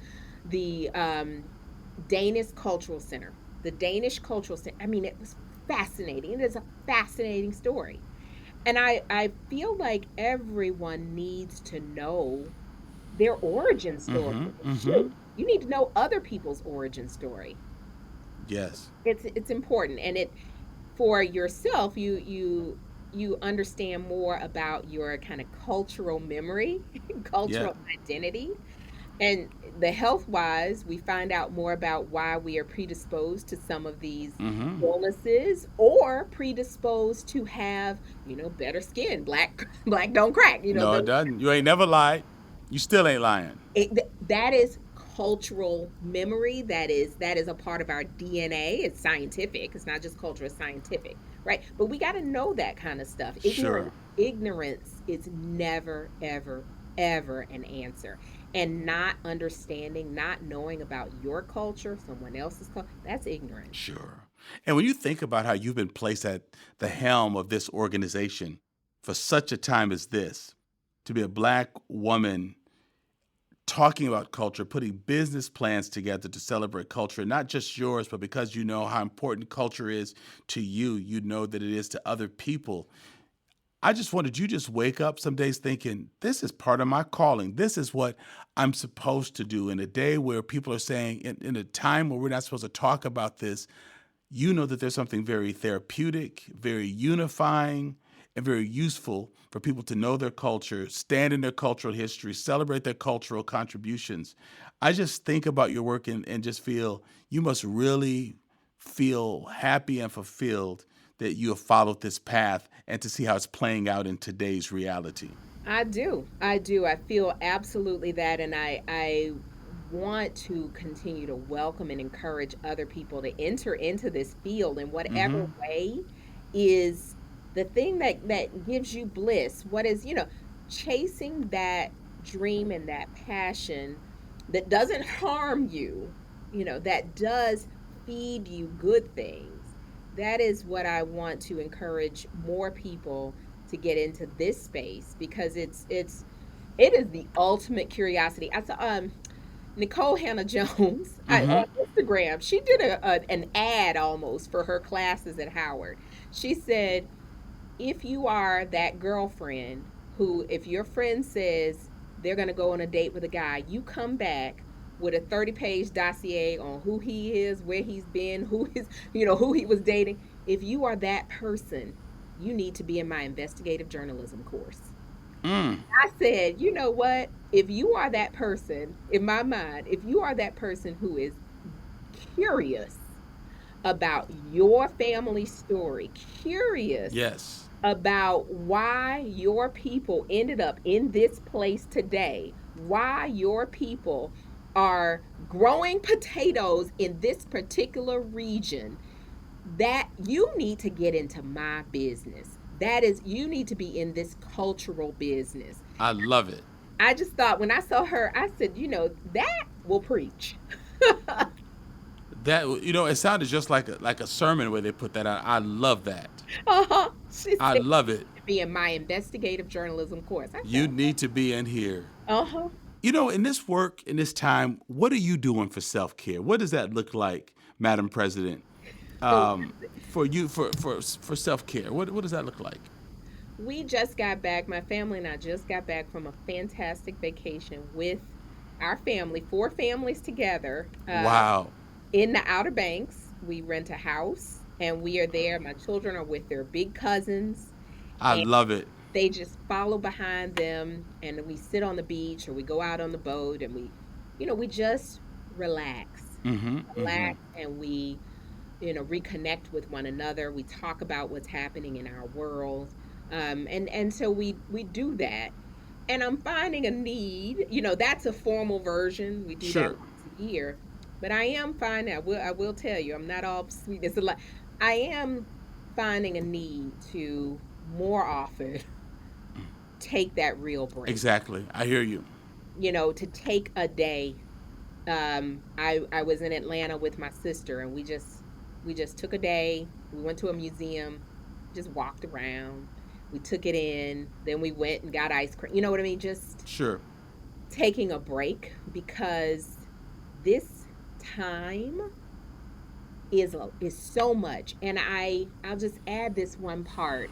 Danish Cultural Center. The Danish Cultural Center. I mean, it was fascinating. It is a fascinating story. And I feel like everyone needs to know their origin story. Mm-hmm. Mm-hmm. Shoot, you need to know other people's origin story. Yes. It's important, and it for yourself, you understand more about your kind of cultural memory, Yeah. cultural identity. And the health wise, we find out more about why we are predisposed to some of these Mm-hmm. illnesses, or predisposed to have, better skin. Black don't crack. No, it doesn't. You ain't never lied. You still ain't lying. That is cultural memory. That is a part of our DNA. It's scientific. It's not just culture, it's scientific, right? But we got to know that kind of stuff. Sure. Ignorance is never ever ever an answer. And not understanding, not knowing about your culture, someone else's culture, that's ignorance. Sure. And when you think about how you've been placed at the helm of this organization for such a time as this, to be a Black woman talking about culture, putting business plans together to celebrate culture, not just yours, but because you know how important culture is to you, you know that it is to other people. I just wanted you just wake up some days thinking, this is part of my calling. This is what I'm supposed to do. In a day where people are saying, in a time where we're not supposed to talk about this, you know that there's something very therapeutic, very unifying, and very useful for people to know their culture, stand in their cultural history, celebrate their cultural contributions. I just think about your work and just feel you must really feel happy and fulfilled that you have followed this path and to see how it's playing out in today's reality. I do. I do. I feel absolutely that. And I want to continue to welcome and encourage other people to enter into this field in whatever Hmm. way is the thing that gives you bliss. What is, chasing that dream and that passion that doesn't harm you, that does feed you good things. That is what I want to encourage more people to get into this space because it is the ultimate curiosity. I saw Nicole Hannah Jones Hmm. on Instagram. She did an ad almost for her classes at Howard. She said, if you are that girlfriend who, if your friend says they're going to go on a date with a guy, you come back with a 30-page dossier on who he is, where he's been, who he was dating. If you are that person, you need to be in my investigative journalism course. Mm. I said, you know what? If you are that person, in my mind, if you are that person who is curious about your family story, curious Yes. about why your people ended up in this place today, why your people are growing potatoes in this particular region, that you need to get into my business. That is, you need to be in this cultural business. I love it. I just thought when I saw her, I said, that will preach. That it sounded just like a sermon where they put that out. I love that. Uh-huh. She I said, love it. to be in my investigative journalism course. I You said, need to be in here. uh-huh. In this work, in this time, what are you doing for self care? What does that look like, Madam President, For for you for self care? What does that look like? We just got back, my family and I just got back from a fantastic vacation with our family, four families together, Wow, in the Outer Banks. We rent a house and we are there. My children are with their big cousins I and love it. they just follow behind them and we sit on the beach or we go out on the boat and we just relax. Mm-hmm. Mm-hmm. Relax and we reconnect with one another. We talk about what's happening in our world, and so we do that. And I'm finding a need. That's a formal version. We do that Sure. once a year. But I am finding. I will tell you, I'm not all sweetness. A lot. I am finding a need to more often take that real break. Exactly. I hear you. To take a day. I was in Atlanta with my sister, and we just took a day. We went to a museum, just walked around. We took it in. Then we went and got ice cream. You know what I mean? Just Sure. taking a break because this time is so much. And I'll just add this one part.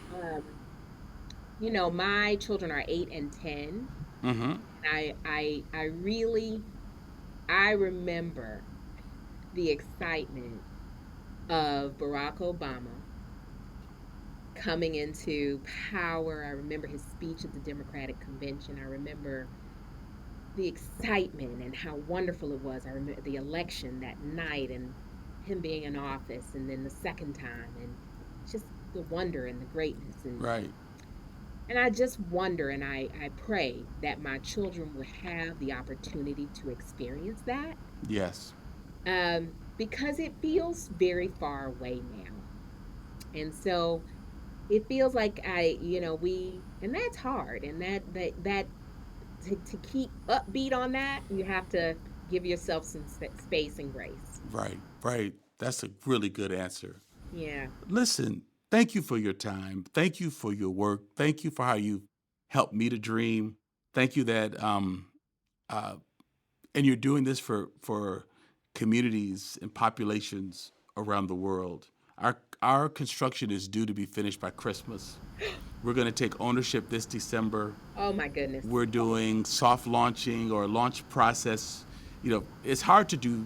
My children are 8 and 10, Mm-hmm. and I really I remember the excitement of Barack Obama coming into power. I remember his speech at the Democratic convention. I remember the excitement and how wonderful it was. I remember the election that night and him being in office and then the second time and just the wonder and the greatness Right. and I just wonder and I pray that my children will have the opportunity to experience that, Yes. because it feels very far away now. And so it feels like and that's hard. And that to keep upbeat on that, you have to give yourself some space and grace. Right. Right. That's a really good answer. Yeah. Listen, thank you for your time. Thank you for your work. Thank you for how you helped me to dream. Thank you that uh, and you're doing this for communities and populations around the world. Our construction is due to be finished by Christmas, We're going to take ownership this December. Oh my goodness. We're doing soft launching or launch process. It's hard to do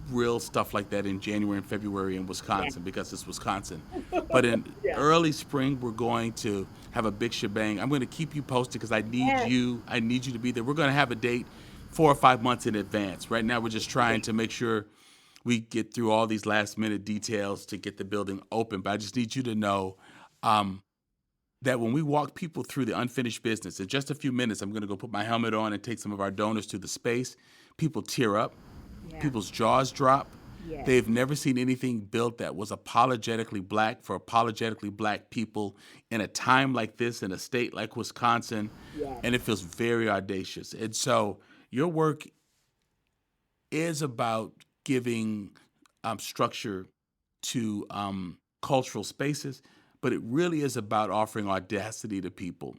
real stuff like that in January and February in Yeah. Wisconsin because it's Wisconsin. But in Yeah. early spring, we're going to have a big shebang. I'm going to keep you posted because I need Yes. you. I need you to be there. We're going to have a date 4 or 5 months in advance. Right now, we're just trying to make sure we get through all these last minute details to get the building open. But I just need you to know that when we walk people through the unfinished business, in just a few minutes, I'm going to go put my helmet on and take some of our donors to the space. People tear up. Yeah. People's jaws drop. Yes. They've never seen anything built that was apologetically black for apologetically black people in a time like this, in a state like Wisconsin. Yes. And it feels very audacious. And so your work is about giving structure to cultural spaces, but it really is about offering audacity to people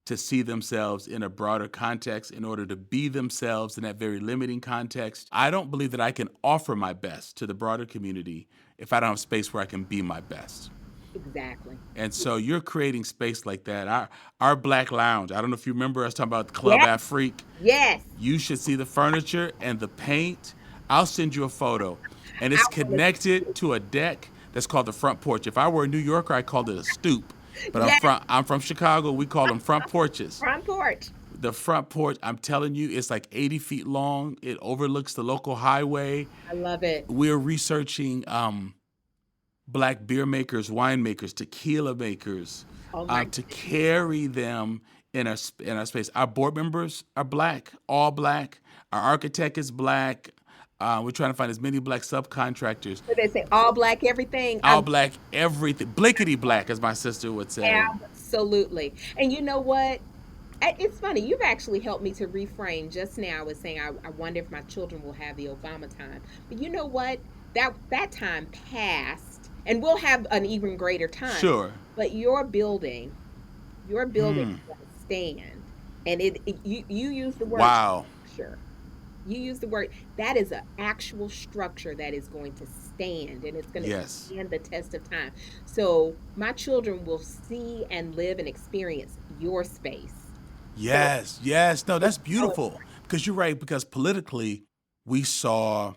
to see themselves in a broader context in order to be themselves in that very limiting context. I don't believe that I can offer my best to the broader community if I don't have space where I can be my best. Exactly. And so you're creating space like that. Our Black Lounge, I don't know if you remember us talking about Club Yes. Afrique. Yes. You should see the furniture and the paint. I'll send you a photo. And it's I wanna- connected to a deck that's called the front porch. If I were a New Yorker, I'd call it a stoop. But Yes. I'm from Chicago. We call them front porches. Front porch. The front porch, I'm telling you, it's like 80 feet long. It overlooks the local highway. I love it. We're researching black beer makers, wine makers, tequila makers, Oh my to carry them in our space. Our board members are black, all black. Our architect is black. We're trying to find as many black subcontractors. So they say all black everything. All black, everything. Blickety black, as my sister would say. Absolutely. And you know what? It's funny. You've actually helped me to reframe. Just now, I was saying I wonder if my children will have the Obama time. But you know what? That time passed, and we'll have an even greater time. Sure. But your building will stand, and you use the word Wow. structure. You use the word, that is an actual structure that is going to stand, and it's going to Yes. stand the test of time. So my children will see and live and experience your space. Yes, yes. No, that's beautiful. Because you're right, because politically, we saw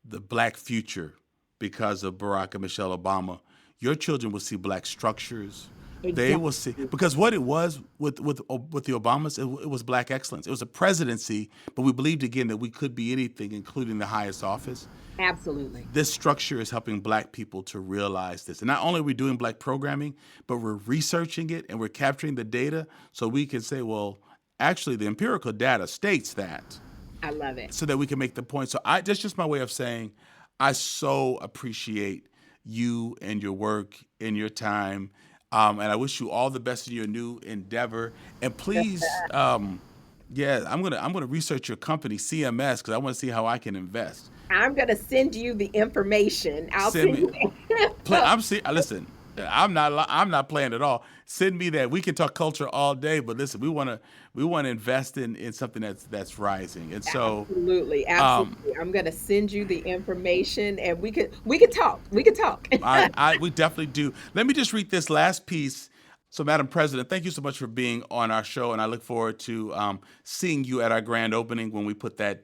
the black future because of Barack and Michelle Obama. Your children will see black structures. They will see, because what it was with the Obamas, it was black excellence. It was a presidency, but we believed again that we could be anything, including the highest office. Absolutely. This structure is helping black people to realize this. And not only are we doing black programming, but we're researching it and we're capturing the data so we can say, well, actually the empirical data states that. I love it. So that we can make the point. So that's just my way of saying I so appreciate you and your work and your time. And I wish you all the best in your new endeavor. And please, I'm gonna research your company, CMS, because I want to see how I can invest. I'm going to send you the information. I'll Send send me- you. Listen, I'm not playing at all. Send me that. We can talk culture all day, but listen, we want to invest in something that's rising. And so Absolutely. I'm going to send you the information, and we could talk. We could talk. we definitely do. Let me just read this last piece. So, Madam President, thank you so much for being on our show, and I look forward to seeing you at our grand opening when we put that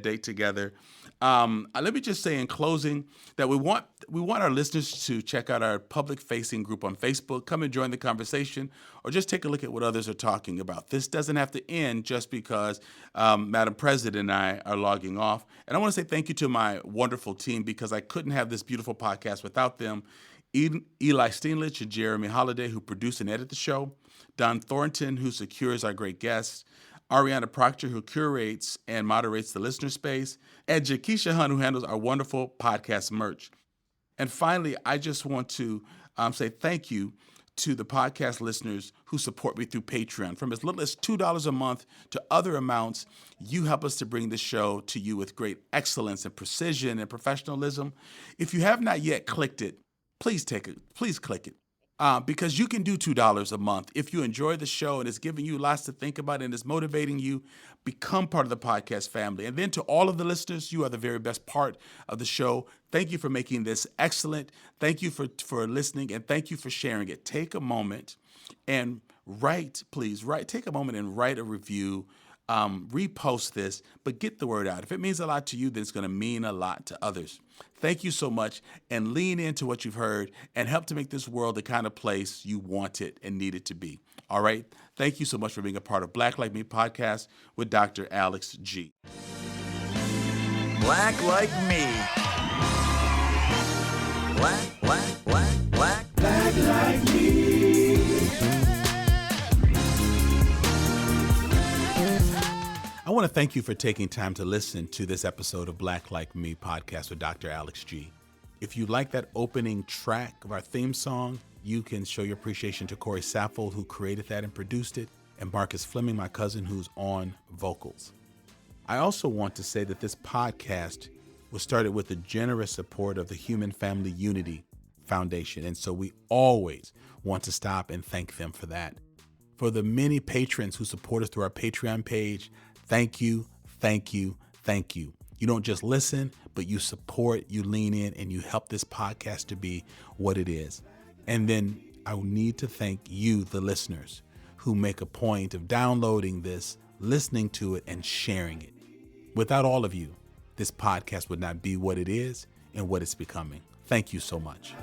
date together. Let me just say in closing that we want our listeners to check out our public-facing group on Facebook. Come and join the conversation, or just take a look at what others are talking about. This doesn't have to end just because Madam President and I are logging off. And I want to say thank you to my wonderful team, because I couldn't have this beautiful podcast without them. Eli Steenlich and Jeremy Holliday, who produce and edit the show. Don Thornton, who secures our great guests. Ariana Proctor, who curates and moderates the listener space, and Jakisha Hunt, who handles our wonderful podcast merch. And finally, I just want to say thank you to the podcast listeners who support me through Patreon. From as little as $2 a month to other amounts, you help us to bring the show to you with great excellence and precision and professionalism. If you have not yet clicked it, please click it. because you can do $2 a month. If you enjoy the show and it's giving you lots to think about and it's motivating you, become part of the podcast family. And then to all of the listeners, you are the very best part of the show. Thank you for making this excellent. Thank you for listening, and thank you for sharing it. Take a moment and take a moment and write a review. Repost this, but get the word out. If it means a lot to you, then it's going to mean a lot to others. Thank you so much, and lean into what you've heard and help to make this world the kind of place you want it and need it to be. All right? Thank you so much for being a part of Black Like Me podcast with Dr. Alex G. Black like me. Black like me. I want to thank you for taking time to listen to this episode of Black Like Me podcast with Dr. Alex G. If you like that opening track of our theme song, you can show your appreciation to Corey Saffold, who created that and produced it, and Marcus Fleming, my cousin, who's on vocals. I also want to say that this podcast was started with the generous support of the Human Family Unity Foundation, and so we always want to stop and thank them for that. For the many patrons who support us through our Patreon page, thank you, thank you, thank you. You don't just listen, but you support, you lean in, and you help this podcast to be what it is. And then I need to thank you, the listeners, who make a point of downloading this, listening to it, and sharing it. Without all of you, this podcast would not be what it is and what it's becoming. Thank you so much.